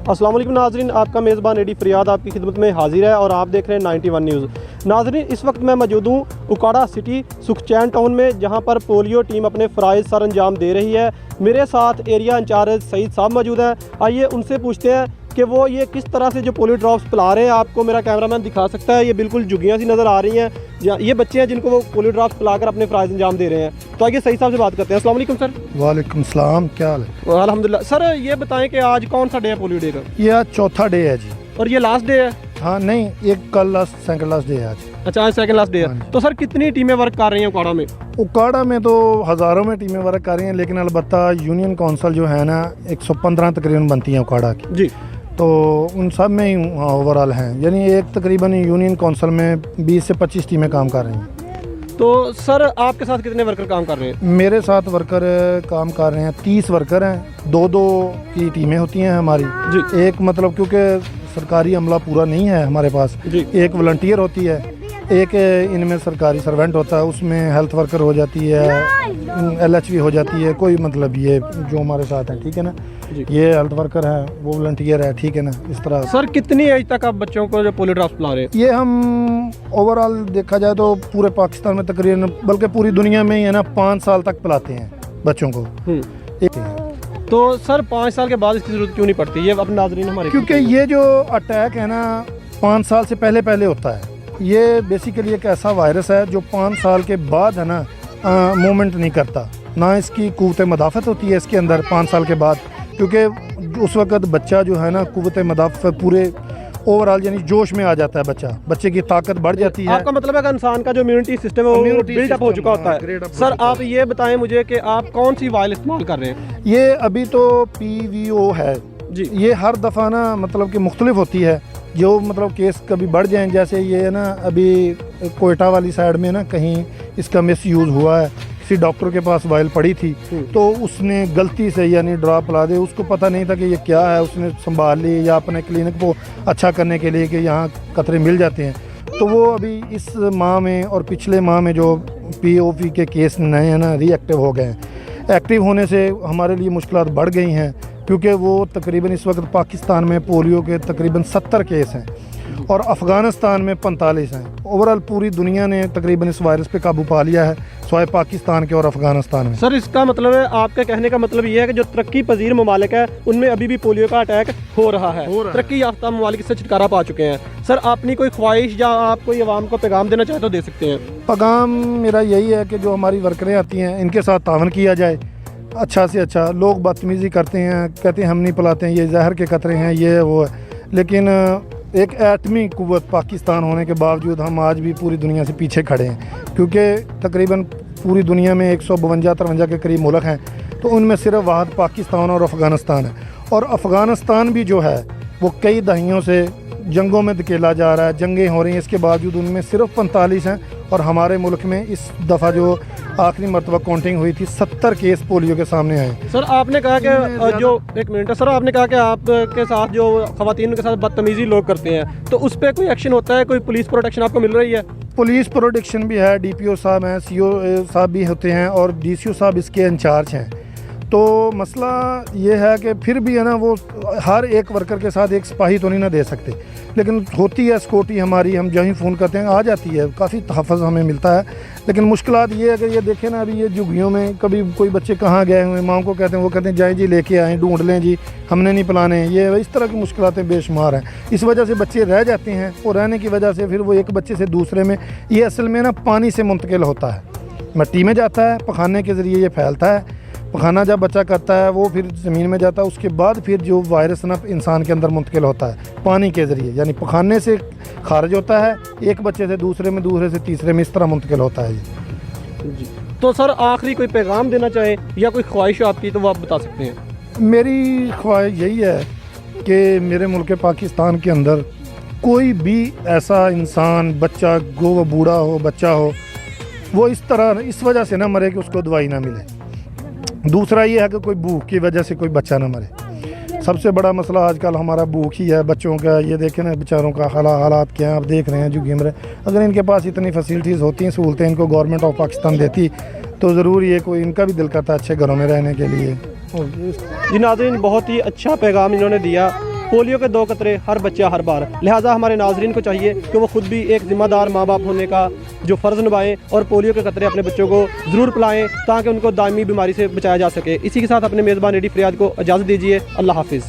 अस्सलाम वालेकुम नाज़रीन, आपका मेज़बान एडी फरियाद आपकी खिदमत में हाजिर है और आप देख रहे हैं 91 न्यूज़। नाज़रीन, इस वक्त मैं मौजूद हूँ उकाड़ा सिटी सुखचैन टाउन में, जहाँ पर पोलियो टीम अपने फ़राइज़ सर अंजाम दे रही है। मेरे साथ एरिया इंचार्ज सईद साहब मौजूद हैं। आइए उनसे पूछते हैं कि वो ये किस तरह से जो पोलियो ड्रॉप्स पिला रहे हैं। आपको मेरा कैमरामैन दिखा सकता है, ये बिल्कुल जुगियाँ सी नज़र आ रही हैं। ये बच्चे हैं जिनको वो पोलियो ड्रॉप्स पिलाकर अपने फ़राइज़ अंजाम दे रहे हैं। तो आइए सईद साहब से बात करते हैं। अस्सलाम वालेकुम सर। वालेकुम सलाम, क्या हाल है? अल्हम्दुलिल्लाह। सर ये बताएं कि आज कौन सा डे है पोलियो डे का? ये आज चौथा डे है जी। और ये लास्ट डे है? हाँ नहीं, एक कल लास्ट सेकंड लास्ट डे है आज। अच्छा, आज सेकंड लास्ट डे है। हाँ। तो सर कितनी टीमें वर्क कर रही हैं उकाड़ा में? उकाड़ा में तो हज़ारों में टीमें वर्क कर रही हैं, लेकिन अलबत्ता यूनियन काउंसिल जो है ना 115 तकरीबन बनती हैं उकाड़ा की, जी। तो उन सब में ही ओवरऑल हैं, यानी एक तकरीबन यूनियन काउंसिल में 20 से 25 टीमें काम कर रही हैं। तो सर आपके साथ कितने वर्कर काम कर रहे हैं? मेरे साथ वर्कर काम कर रहे हैं 30 वर्कर हैं। दो की टीमें होती हैं हमारी जी। एक मतलब क्योंकि सरकारी अमला पूरा नहीं है हमारे पास, जी। एक वॉलंटियर होती है, एक इनमें सरकारी सर्वेंट होता है, उसमें हेल्थ वर्कर हो जाती है, LHV हो जाती है, कोई मतलब ये जो हमारे साथ हैं, ठीक है ना, ये हेल्थ वर्कर है, वो वॉलंटियर है, ठीक है ना, इस तरह। सर कितनी एज तक आप बच्चों को जो पोलियो ड्रॉप्स पिला रहे हैं? ये हम ओवरऑल देखा जाए तो पूरे पाकिस्तान में तकरीबन, बल्कि पूरी दुनिया में ही है ना, 5 साल तक पिलाते हैं बच्चों को। तो सर 5 साल के बाद इसकी ज़रूरत क्यों नहीं पड़ती? ये अपने नाज़रीन हमारे, क्योंकि ये जो अटैक है ना 5 साल से पहले होता है। ये बेसिकली एक ऐसा वायरस है जो 5 साल के बाद है ना मूवमेंट नहीं करता, ना इसकी कुव्वत मदाफ़त होती है इसके अंदर 5 साल के बाद, क्योंकि उस वक़्त बच्चा जो है ना कुव्वत मदाफ़त पूरे ओवरऑल यानी जोश में आ जाता है, बच्चे की ताकत बढ़ जाती है। आपका मतलब है कि इंसान का जो इम्यूनिटी सिस्टम है वो बिल्डअप हो चुका होता है। सर आप ये बताएं मुझे कि आप कौन सी वायल इस्तेमाल कर रहे हैं? ये अभी तो PVO है जी। ये हर दफ़ा ना मतलब कि मुख्तलिफ होती है, जो मतलब केस कभी बढ़ जाएं, जैसे ये है ना अभी कोयटा वाली साइड में ना कहीं इसका मिस यूज़ हुआ है, किसी डॉक्टर के पास वायल पड़ी थी तो उसने गलती से यानी ड्रॉप ला दे, उसको पता नहीं था कि ये क्या है, उसने संभाल ली या अपने क्लिनिक को अच्छा करने के लिए कि यहाँ कतरे मिल जाते हैं, तो वो अभी इस माह में और पिछले माह में जो POV के केस नए हैं ना रीएक्टिव हो गए हैं। एक्टिव होने से हमारे लिए मुश्किलात बढ़ गई हैं, क्योंकि वो तकरीबन इस वक्त पाकिस्तान में पोलियो के तकरीबन 70 केस हैं और अफ़गानिस्तान में 45 हैं। ओवरऑल पूरी दुनिया ने तकरीबन इस वायरस पे काबू पा लिया है, सिवाय पाकिस्तान के और अफ़गानिस्तान में। सर इसका मतलब है, आपके कहने का मतलब ये है कि जो तरक्की पजीर ममालिक है उनमें अभी भी पोलियो का अटैक हो रहा है, तरक्की याफ्ता ममालिक से छुटकारा पा चुके हैं। सर अपनी कोई ख्वाहिश या आप कोई अवाम को पैगाम देना चाहे तो दे सकते हैं। पैगाम मेरा यही है कि जो हमारी वर्करें आती हैं इनके साथ तावन किया जाए, अच्छा से अच्छा। लोग बदतमीज़ी करते हैं, कहते हैं हम नहीं पिलाते हैं, ये जहर के खतरे हैं, ये वो है, लेकिन एक एटमी कुव्वत पाकिस्तान होने के बावजूद हम आज भी पूरी दुनिया से पीछे खड़े हैं, क्योंकि तकरीबन पूरी दुनिया में 152-53 के करीब मुल्क हैं, तो उनमें सिर्फ वाहद पाकिस्तान और अफ़गानिस्तान है, और अफ़गानिस्तान भी जो है वो कई दहाइयों से जंगों में धकेला जा रहा है, जंगें हो रही हैं, इसके बावजूद उनमें सिर्फ 45 हैं, और हमारे मुल्क में इस दफ़ा जो आखिरी मरतबा काउंटिंग हुई थी 70 केस पोलियो के सामने आए। सर आपने कहा कि जो एक मिनट है सर, आपने कहा कि आपके साथ जो ख़वातीन के साथ बदतमीज़ी लोग करते हैं, तो उस पर कोई एक्शन होता है? कोई पुलिस प्रोटेक्शन आपको मिल रही है? पुलिस प्रोटेक्शन भी है, DPO साहब हैं, CO साहब भी होते हैं, और DCO साहब इसके इंचार्ज हैं। तो मसला ये है कि फिर भी है ना वो हर एक वर्कर के साथ एक सिपाही तो नहीं ना दे सकते, लेकिन होती है सिक्योरिटी हमारी, हम जहीं फ़ोन करते हैं आ जाती है, काफ़ी तहफ़्फ़ुज़ हमें मिलता है। लेकिन मुश्किलात ये है कि ये देखें ना, अभी ये झुग्गियों में कभी कोई बच्चे कहाँ गए हुए, माँ को कहते हैं, वो कहते हैं जाए जी लेके आएँ, ढूंढ लें जी, हमने नहीं पिलाने, ये इस तरह की मुश्किलातें बेशुमार हैं। इस वजह से बच्चे रह जाते हैं, और रहने की वजह से फिर वो एक बच्चे से दूसरे में, ये असल में ना पानी से मुंतकिल होता है, मिट्टी में जाता है, पखाने के ज़रिए ये फैलता है, पखाना जब बच्चा करता है वो फिर ज़मीन में जाता है, उसके बाद फिर जो वायरस ना इंसान के अंदर मुंतकिल होता है पानी के ज़रिए, यानी पखाने से खारिज होता है, एक बच्चे से दूसरे में, दूसरे से तीसरे में, इस तरह मुंतकिल होता है जी। तो सर आखिरी कोई पैगाम देना चाहे या कोई ख्वाहिश आपकी तो वो आप बता सकते हैं। मेरी ख्वाहिश यही है कि मेरे मुल्क पाकिस्तान के अंदर कोई भी ऐसा इंसान, बच्चा गो बूढ़ा हो, बच्चा हो, वो इस तरह इस वजह से ना मरे कि उसको दवाई ना मिले। दूसरा ये है कि कोई भूख की वजह से कोई बच्चा ना मरे। सबसे बड़ा मसला आजकल हमारा भूख ही है बच्चों का। ये देखें ना बेचारों का हालात क्या हैं, आप देख रहे हैं जो गिम रहे। अगर इनके पास इतनी फैसिलिटीज़ होती हैं, सहूलतें इनको गवर्नमेंट ऑफ पाकिस्तान देती, तो ज़रूर ये कोई इनका भी दिल करता है अच्छे घरों में रहने के लिए। जी नाज़रीन, बहुत ही अच्छा पैगाम इन्होंने दिया पोलियो के 2 कतरे हर बच्चा हर बार। लिहाजा हमारे नाजरीन को चाहिए कि वो खुद भी एक ज़िम्मेदार माँ बाप होने का जो फ़र्ज़ निभाएं और पोलियो के कतरे अपने बच्चों को ज़रूर पिलाएं ताकि उनको दायमी बीमारी से बचाया जा सके। इसी के साथ अपने मेज़बान एडी फ़रियाद को इजाज़त दीजिए। अल्लाह हाफ़िज़।